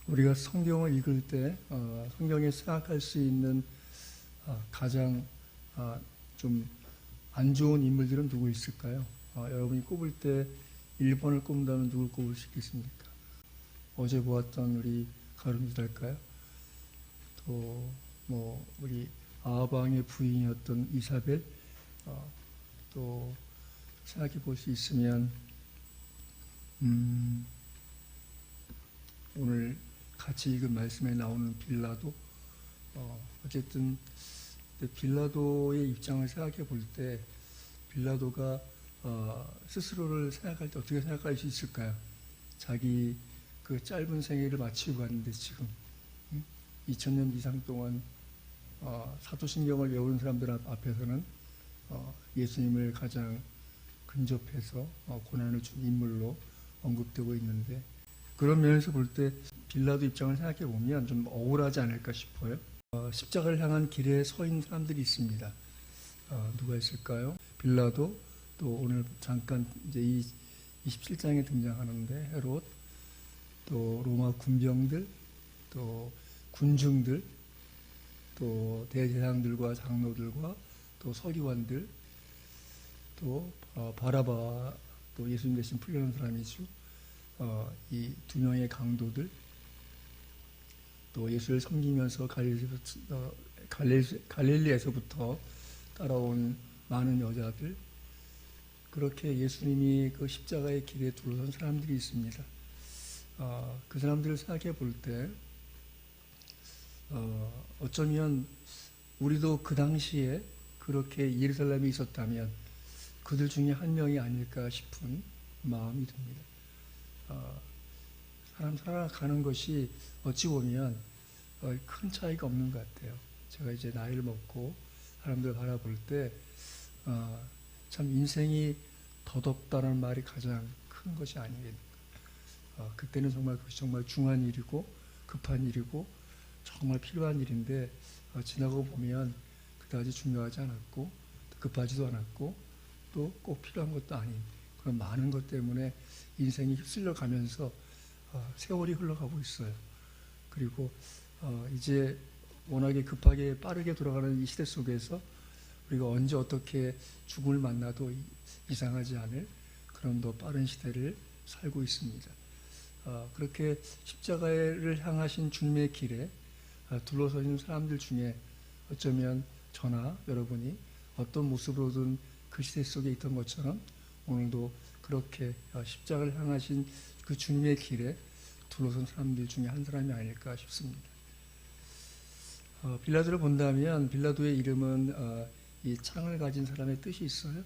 우리가 성경을 읽을 때 성경에 생각할 수 있는 가장 좀 안 좋은 인물들은 누구 있을까요? 여러분이 꼽을 때 1번을 꼽는다면 누굴 꼽을 수 있겠습니까? 어제 보았던 우리 가룟유다일까요? 또 뭐 우리 아하방의 부인이었던 이사벨, 또 생각해 볼 수 있으면 오늘 같이 읽은 말씀에 나오는 빌라도, 어쨌든 빌라도의 입장을 생각해 볼 때 빌라도가 스스로를 생각할 때 어떻게 생각할 수 있을까요? 자기 그 짧은 생애를 마치고 갔는데 지금 2000년 이상 동안 사도신경을 외우는 사람들 앞에서는 예수님을 가장 근접해서 고난을 준 인물로 언급되고 있는데, 그런 면에서 볼 때 빌라도 입장을 생각해 보면 좀 억울하지 않을까 싶어요. 십자가를 향한 길에 서 있는 사람들이 있습니다. 누가 있을까요? 빌라도, 또 오늘 잠깐 이제 이 27장에 등장하는데 헤롯, 또 로마 군병들, 또 군중들, 또 대제사장들과 장로들과 또 서기관들, 또 바라바, 또 예수님 대신 풀려난 사람이죠. 이 두 명의 강도들, 또 예수를 섬기면서 갈릴리에서부터 따라온 많은 여자들, 그렇게 예수님이 그 십자가의 길에 둘러선 사람들이 있습니다. 그 사람들을 생각해 볼 때 어쩌면 우리도 그 당시에 그렇게 예루살렘에 있었다면 그들 중에 한 명이 아닐까 싶은 마음이 듭니다. 사람 살아가는 것이 어찌 보면 큰 차이가 없는 것 같아요. 제가 이제 나이를 먹고 사람들 바라볼 때 참 인생이 더덥다는 말이 가장 큰 것이 아니겠는가. 그때는 정말 그것이 정말 중요한 일이고 급한 일이고 정말 필요한 일인데 지나고 보면 그다지 중요하지 않았고 급하지도 않았고 또 꼭 필요한 것도 아닌 그런 많은 것 때문에 인생이 휩쓸려 가면서 세월이 흘러가고 있어요. 그리고 이제 워낙에 급하게 빠르게 돌아가는 이 시대 속에서 우리가 언제 어떻게 죽음을 만나도 이상하지 않을 그런 더 빠른 시대를 살고 있습니다. 그렇게 십자가를 향하신 주님의 길에 둘러서 있는 사람들 중에 어쩌면 저나 여러분이 어떤 모습으로든 그 시대 속에 있던 것처럼 오늘도 그렇게 십자가를 향하신 그 주님의 길에 둘러선 사람들 중에 한 사람이 아닐까 싶습니다. 빌라도를 본다면 빌라도의 이름은 이 창을 가진 사람의 뜻이 있어요.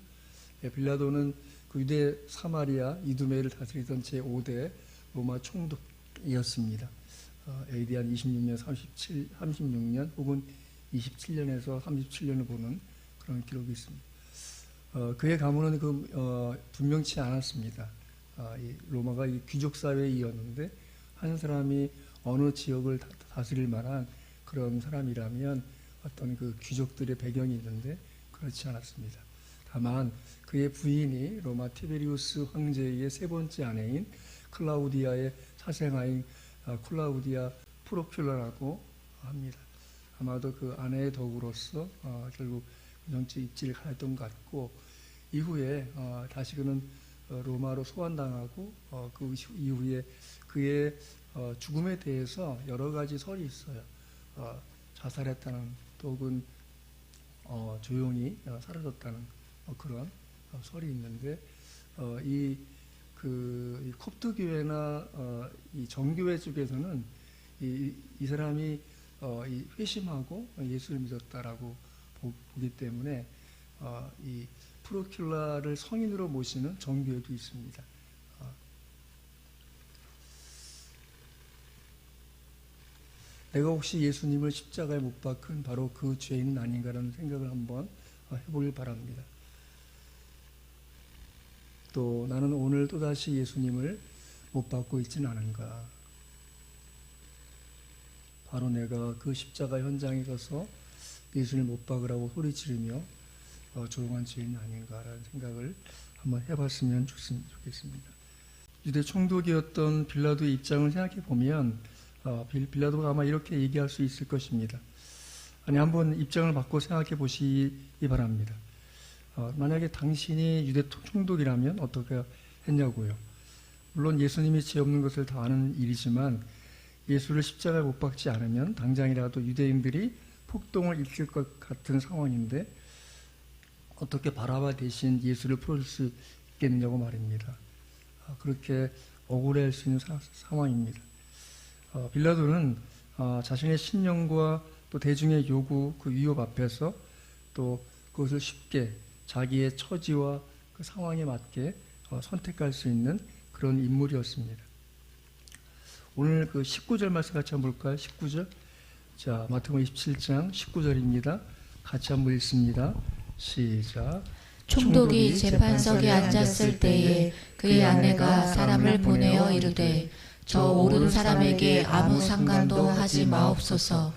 빌라도는 그 유대 사마리아 이두메를 다스리던 제5대 로마 총독이었습니다. AD 한 26년, 36년 혹은 27년에서 37년을 보는 그런 기록이 있습니다. 그의 가문은 분명치 않았습니다. 이 로마가 이 귀족 사회이었는데 한 사람이 어느 지역을 다스릴 만한 그런 사람이라면 어떤 그 귀족들의 배경이 있는데 그렇지 않았습니다. 다만 그의 부인이 로마 티베리우스 황제의 세 번째 아내인 클라우디아의 사생아인 클라우디아 프로큘라라고 합니다. 아마도 그 아내의 덕으로서 결국 정치 입지를 가졌던 것 같고, 이후에 다시 그는 로마로 소환당하고 그 이후에 그의 죽음에 대해서 여러 가지 설이 있어요. 자살했다는, 혹은 조용히 사라졌다는 그런 설이 있는데, 이 콥트 교회나 이 정교회 쪽에서는 이 사람이 회심하고 예수를 믿었다라고 보기 때문에 이 프로큘라를 성인으로 모시는 정교회도 있습니다. 내가 혹시 예수님을 십자가에 못 박은 바로 그 죄인은 아닌가라는 생각을 한번 해보길 바랍니다. 또 나는 오늘 또다시 예수님을 못 박고 있지는 않은가. 바로 내가 그 십자가 현장에 가서 예수님을 못 박으라고 소리지르며 조용한 죄인이 아닌가라는 생각을 한번 해봤으면 좋겠습니다. 유대 총독이었던 빌라도의 입장을 생각해 보면 빌라도가 아마 이렇게 얘기할 수 있을 것입니다. 아니, 한번 입장을 바꿔 생각해 보시기 바랍니다. 만약에 당신이 유대 총독이라면 어떻게 했냐고요. 물론 예수님이 죄 없는 것을 다 아는 일이지만 예수를 십자가에 못 박지 않으면 당장이라도 유대인들이 폭동을 일으킬 것 같은 상황인데 어떻게 바라바 대신 예수를 풀어줄 수 있겠느냐고 말입니다. 그렇게 억울해할 수 있는 상황입니다. 빌라도는 자신의 신념과 또 대중의 요구, 그 위협 앞에서 또 그것을 쉽게 자기의 처지와 그 상황에 맞게 선택할 수 있는 그런 인물이었습니다. 오늘 그 19절 말씀 같이 한번 볼까요? 19절. 자, 마태복음 27장 19절입니다. 같이 한번 읽습니다. 시작. 총독이 재판석에 앉았을 때에 그의 아내가 사람을 보내어 이르되 저 오른 사람에게 아무 상관도 하지 마옵소서.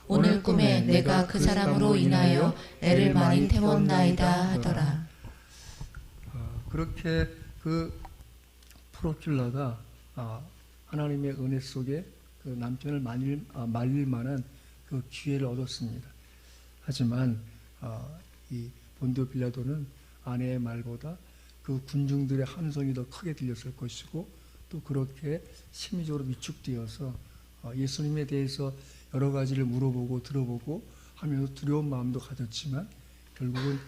오늘 꿈에 내가 그 사람으로 인하여 애를 많이 태웠나이다 하더라. 그렇게 그 프로큘라가 하나님의 은혜 속에 그 남편을 말릴 만한 그 기회를 얻었습니다. 하지만 이 본디오 빌라도는 아내의 말보다 그 군중들의 함성이 더 크게 들렸을 것이고 또 그렇게 심리적으로 위축되어서 예수님에 대해서 여러 가지를 물어보고 들어보고 하면서 두려운 마음도 가졌지만 결국은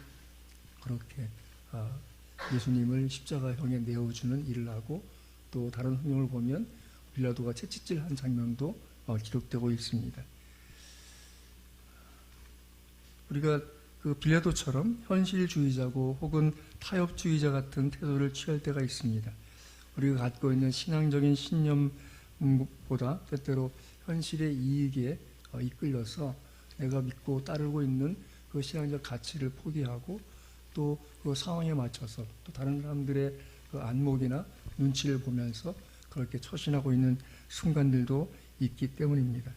그렇게 예수님을 십자가형에 내어주는 일을 하고 또 다른 성경을 보면 빌라도가 채찍질한 장면도 기록되고 있습니다. 우리가 그 빌라도처럼 현실주의자고 혹은 타협주의자 같은 태도를 취할 때가 있습니다. 우리가 갖고 있는 신앙적인 신념보다 때때로 현실의 이익에 이끌려서 내가 믿고 따르고 있는 그 신앙적 가치를 포기하고 또 그 상황에 맞춰서 또 다른 사람들의 그 안목이나 눈치를 보면서 그렇게 처신하고 있는 순간들도 있기 때문입니다.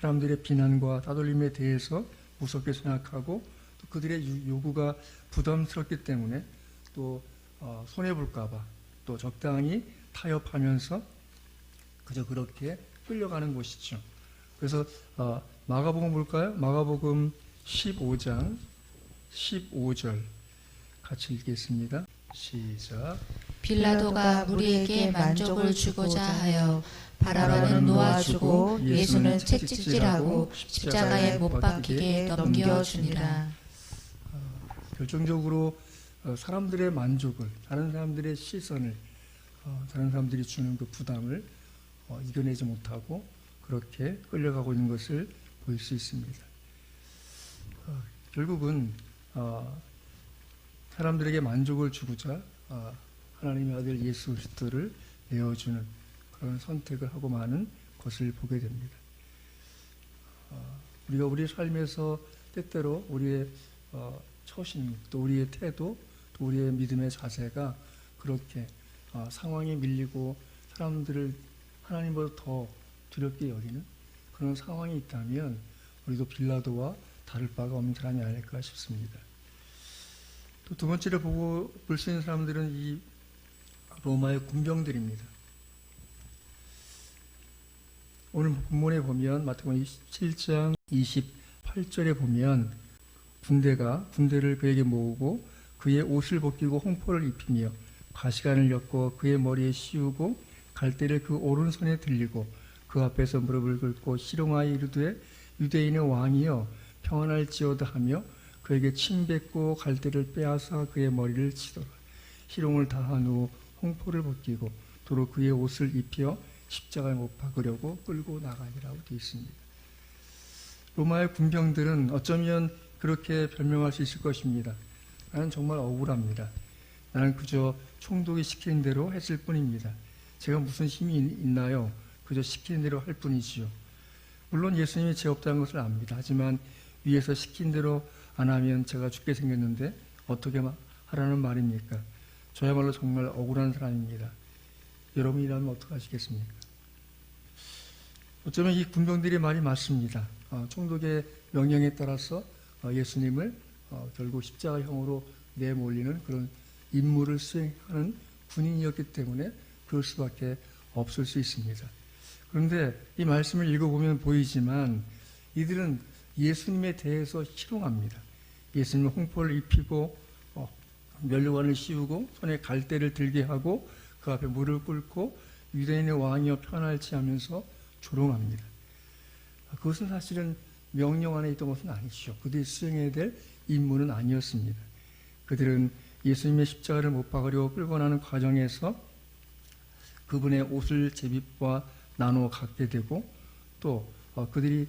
사람들의 비난과 따돌림에 대해서 무섭게 생각하고 또 그들의 요구가 부담스럽기 때문에 또 손해볼까봐 또 적당히 타협하면서 그저 그렇게 끌려가는 것이죠. 그래서 마가복음 볼까요? 마가복음 15장 15절 같이 읽겠습니다. 시작. 빌라도가 무리에게 만족을 주고자 하여 바라바는 놓아주고 예수는 채찍질하고 십자가에 못 박히게 넘겨주니라. 결정적으로 사람들의 만족을, 다른 사람들의 시선을, 다른 사람들이 주는 그 부담을 이겨내지 못하고 그렇게 끌려가고 있는 것을 볼 수 있습니다. 결국은 사람들에게 만족을 주고자 하나님의 아들 예수 그리스도를 내어주는 그런 선택을 하고 마는 것을 보게 됩니다. 우리가 우리 삶에서 때때로 우리의 처신, 또 우리의 태도, 또 우리의 믿음의 자세가 그렇게 상황에 밀리고 사람들을 하나님보다 더 두렵게 여기는 그런 상황이 있다면 우리도 빌라도와 다를 바가 없는 사람이 아닐까 싶습니다. 또 두 번째로 볼 수 있는 사람들은 이 로마의 군병들입니다. 오늘 본문에 보면 마태복음 27장 28절에 보면 군대를 그에게 모으고 그의 옷을 벗기고 홍포를 입히며 가시관을 엮고 그의 머리에 씌우고 갈대를 그 오른손에 들리고 그 앞에서 무릎을 꿇고 희롱하여 이르되 유대인의 왕이여 평안할지어다 하며 그에게 침 뱉고 갈대를 빼앗아 그의 머리를 치더라. 희롱을 다한 후 홍포를 벗기고 도로 그의 옷을 입혀 십자가에 못 박으려고 끌고 나가니라고 되어 있습니다. 로마의 군병들은 어쩌면 그렇게 변명할 수 있을 것입니다. 나는 정말 억울합니다. 나는 그저 총독이 시키는 대로 했을 뿐입니다. 제가 무슨 힘이 있나요? 그저 시키는 대로 할 뿐이지요. 물론 예수님이 죄 없다는 것을 압니다. 하지만 위에서 시킨 대로 안 하면 제가 죽게 생겼는데 어떻게 하라는 말입니까? 저야말로 정말 억울한 사람입니다. 여러분이라면 어떡하시겠습니까? 어쩌면 이 군병들의 말이 맞습니다. 총독의 명령에 따라서 예수님을 결국 십자가형으로 내몰리는 그런 임무를 수행하는 군인이었기 때문에 그럴 수밖에 없을 수 있습니다. 그런데 이 말씀을 읽어보면 보이지만 이들은 예수님에 대해서 희롱합니다. 예수님은 홍포를 입히고 면류관을 씌우고 손에 갈대를 들게 하고 그 앞에 물을 꿇고 유대인의 왕이여 편할지 하면서 조롱합니다. 그것은 사실은 명령 안에 있던 것은 아니죠. 그들이 수행해야 될 임무는 아니었습니다. 그들은 예수님의 십자가를 못 박으려 끌고 나는 과정에서 그분의 옷을 제비와 나누어 갖게 되고 또 그들이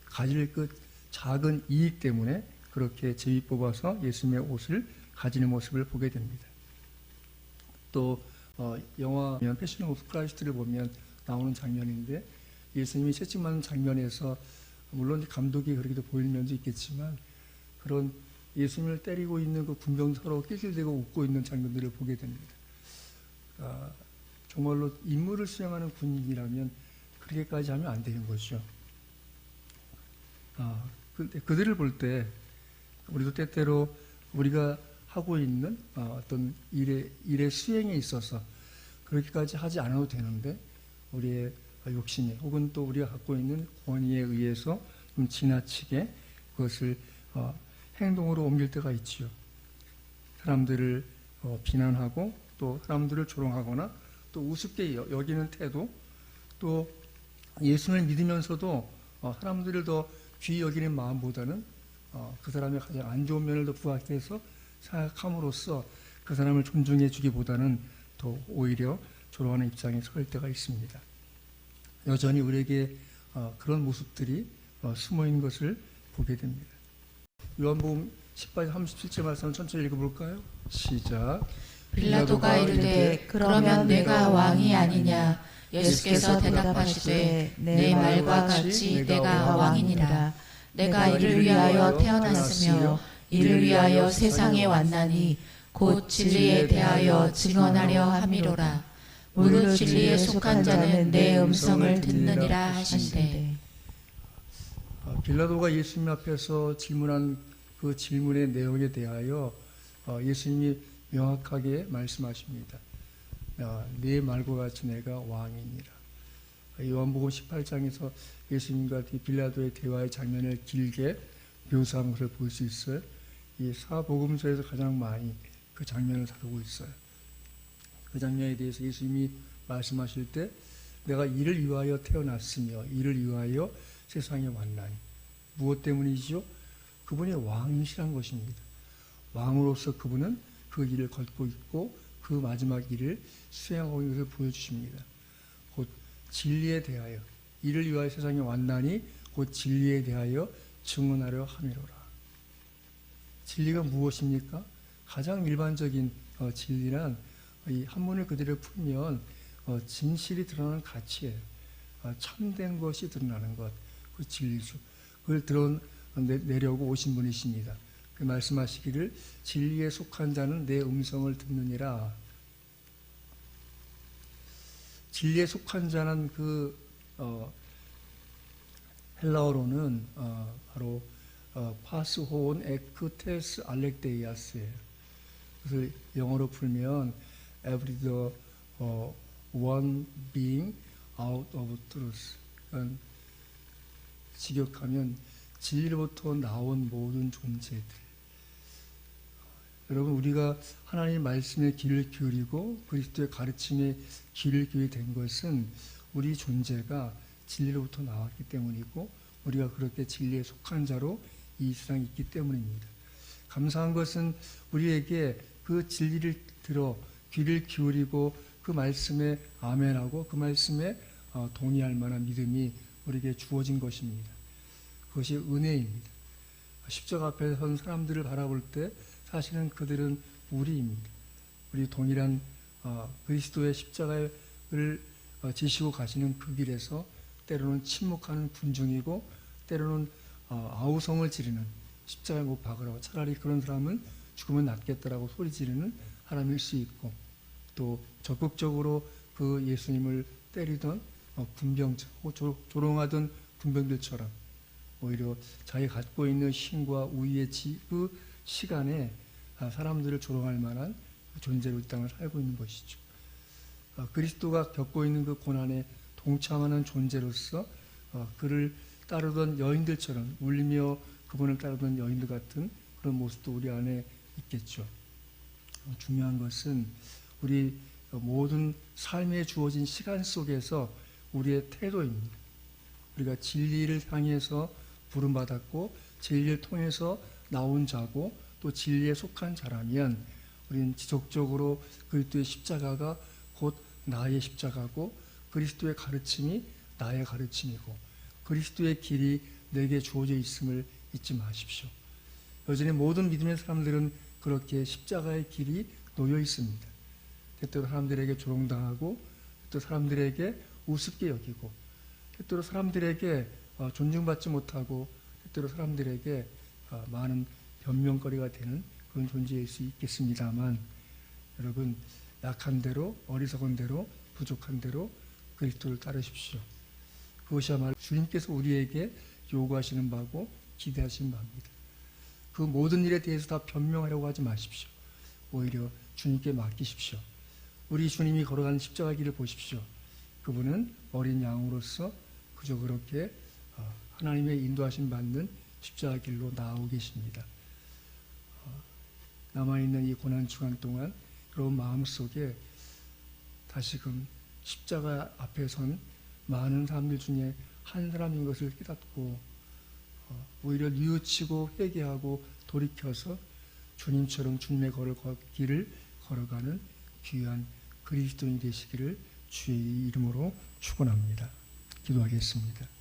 가질 그 작은 이익 때문에 그렇게 제비 뽑아서 예수님의 옷을 가지는 모습을 보게 됩니다. 또 영화 패션 오브 크라이스트를 보면 나오는 장면인데 예수님이 채찍맞는 장면에서 물론 감독이 그렇게도 보이는 면도 있겠지만 그런 예수님을 때리고 있는 그 군병 서로 낄낄대고 웃고 있는 장면들을 보게 됩니다. 정말로 임무를 수행하는 군인이라면 그렇게까지 하면 안 되는 거죠. 그들을 볼 때 우리도 때때로 우리가 하고 있는 어떤 일의 수행에 있어서 그렇게까지 하지 않아도 되는데 우리의 욕심에 혹은 또 우리가 갖고 있는 권위에 의해서 좀 지나치게 그것을 행동으로 옮길 때가 있지요. 사람들을 비난하고 또 사람들을 조롱하거나 또 우습게 여기는 태도, 또 예수를 믿으면서도 사람들을 더 귀히 여기는 마음보다는 그 사람의 가장 안 좋은 면을 더 부각해서 생각함으로써 그 사람을 존중해 주기보다는 더 오히려 조롱하는 입장에 설 때가 있습니다. 여전히 우리에게 그런 모습들이 숨어 있는 것을 보게 됩니다. 요한복음 10장 37절 말씀 천천히 읽어볼까요? 시작. 빌라도가 이르되 그러면 내가 왕이 아니냐? 예수께서 대답하시되 내 말과 같이 내가 왕이니라. 내가 이를 위하여 태어났으며 이를 위하여 세상에 왔나니 곧 진리에 대하여 증언하려 함이로라. 무릇 진리에 속한 자는 내 음성을 듣느니라 하신대. 빌라도가 예수님 앞에서 질문한 그 질문의 내용에 대하여 예수님이 명확하게 말씀하십니다. 네 말과 같이 내가 왕이니라. 요한복음 18장에서 예수님과 빌라도의 대화의 장면을 길게 묘사한 것을 볼 수 있어요. 이 사복음서에서 가장 많이 그 장면을 다루고 있어요. 그 장면에 대해서 예수님이 말씀하실 때 내가 이를 위하여 태어났으며 이를 위하여 세상에 왔나니 무엇 때문이죠? 그분이 왕이시란 것입니다. 왕으로서 그분은 그 길을 걷고 있고 그 마지막 일을 수행하고 있는 것을 보여주십니다. 곧 진리에 대하여 이를 위하여 세상에 왔나니 곧 진리에 대하여 증언하려 함이로라. 진리가 무엇입니까? 가장 일반적인 진리란 이 한문을 그대로 풀면 진실이 드러나는 가치예요. 참된 것이 드러나는 것, 그 진리죠. 그걸 드러내려고 오신 분이십니다. 그 말씀하시기를 진리에 속한 자는 내 음성을 듣느니라. 진리에 속한 자는 그 헬라어로는 바로 파스호온 에크테스 알렉데이아스예요. 그래서 영어로 풀면 every the one being out of truth. 그러니까 직역하면 진리로부터 나온 모든 존재들. 여러분, 우리가 하나님의 말씀에 귀를 기울이고 그리스도의 가르침에 귀를 기울이게 된 것은 우리 존재가 진리로부터 나왔기 때문이고 우리가 그렇게 진리에 속한 자로 이 세상에 있기 때문입니다. 감사한 것은 우리에게 그 진리를 들어 귀를 기울이고 그 말씀에 아멘하고 그 말씀에 동의할 만한 믿음이 우리에게 주어진 것입니다. 그것이 은혜입니다. 십자가 앞에 선 사람들을 바라볼 때 사실은 그들은 우리입니다. 우리 동일한 그리스도의 십자가를 지시고 가시는 그 길에서 때로는 침묵하는 군중이고 때로는 아우성을 지르는 십자가에 못 박으라고 차라리 그런 사람은 죽으면 낫겠다라고 소리 지르는 사람일 수 있고 또 적극적으로 그 예수님을 때리던 군병들, 조롱하던 군병들처럼 오히려 자기 갖고 있는 힘과 우위의 그 시간에 사람들을 조롱할 만한 존재로 이 땅을 살고 있는 것이죠. 그리스도가 겪고 있는 그 고난의 동참하는 존재로서 그를 따르던 여인들처럼 울며 그분을 따르던 여인들 같은 그런 모습도 우리 안에 있겠죠. 중요한 것은 우리 모든 삶에 주어진 시간 속에서 우리의 태도입니다. 우리가 진리를 향해서 부름받았고 진리를 통해서 나온 자고 또 진리에 속한 자라면 우리는 지속적으로 그리스도의 십자가가 곧 나의 십자가고 그리스도의 가르침이 나의 가르침이고 그리스도의 길이 내게 주어져 있음을 잊지 마십시오. 여전히 모든 믿음의 사람들은 그렇게 십자가의 길이 놓여 있습니다. 때때로 사람들에게 조롱당하고 또 사람들에게 우습게 여기고 때때로 사람들에게 존중받지 못하고 때때로 사람들에게 많은 변명거리가 되는 그런 존재일 수 있겠습니다만 여러분 약한 대로 어리석은 대로 부족한 대로 그리스도를 따르십시오. 그것이야말로 주님께서 우리에게 요구하시는 바고 기대하시는 바입니다. 그 모든 일에 대해서 다 변명하려고 하지 마십시오. 오히려 주님께 맡기십시오. 우리 주님이 걸어가는 십자가 길을 보십시오. 그분은 어린 양으로서 그저 그렇게 하나님의 인도하심 받는 십자가 길로 나아오고 계십니다. 남아있는 이 고난주간 동안 여러분 마음속에 다시금 십자가 앞에 선 많은 사람들 중에 한 사람인 것을 깨닫고 오히려 뉘우치고 회개하고 돌이켜서 주님처럼 주님의 길을 걸어가는 귀한 그리스도인이 되시기를 주의 이름으로 축원합니다. 기도하겠습니다.